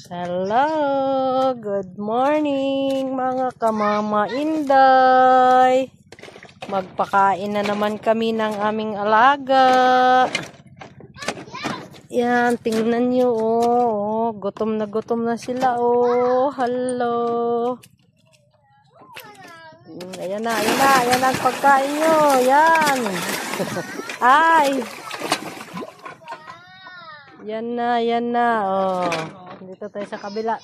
Hello, good morning mga kamama Inday. Magpakain na naman kami ng aming alaga. Yan, tingnan nyo, gutom na sila, hello. Ayan na ang pagkain nyo, yan. Ay. Yan na, Dito tayo sa kabila.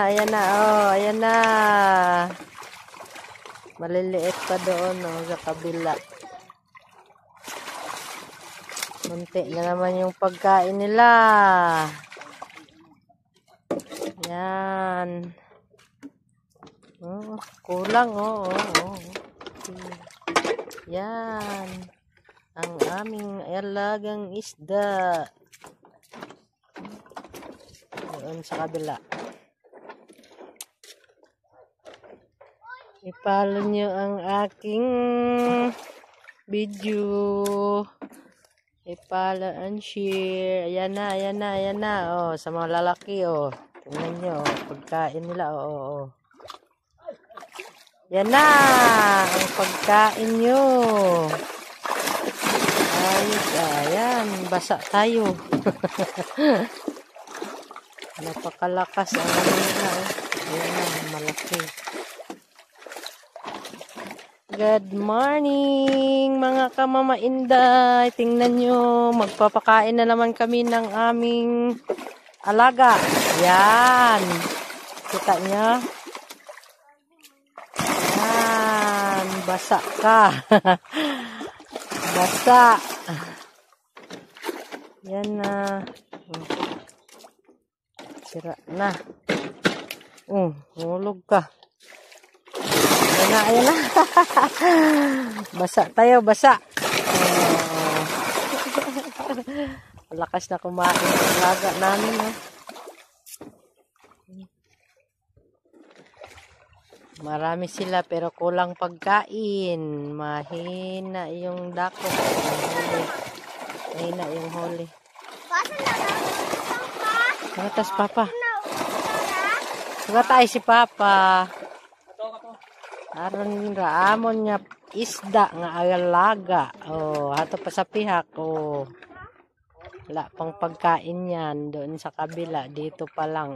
Ayan na, ayan na. Maliliit pa doon, sa kabila. Munti na naman yung pagkain nila. Yan. Kulang, Yan. Ang aming alagang isda. Doon sa kabila. I-follow nyo ang aking video. I-follow and share. Ayan na. Sa mga lalaki, tingnan nyo, pagkain nila, Yan na ang pagkain nyo. Ayan, basa tayo. Napakalakas ang nila. Ayan na, malaki. Good morning mga kamama Inday. Tingnan nyo, magpapakain na naman kami ng aming alaga. Yan. Kita nyo? Yan. Basa ka. Basa. Yan na. Sira na. Hulog ka. Ayan na. Basa tayo, basa. Lakas na kumain ang alaga namin, Marami sila pero kulang pagkain. Mahina yung dako. Mahina yung huli. Magatas papa. Magatay si papa. Aron raamon nga isda nga alaga. Hato pa sa pihak. Wala pang pagkain yan doon sa kabila. Dito pa lang,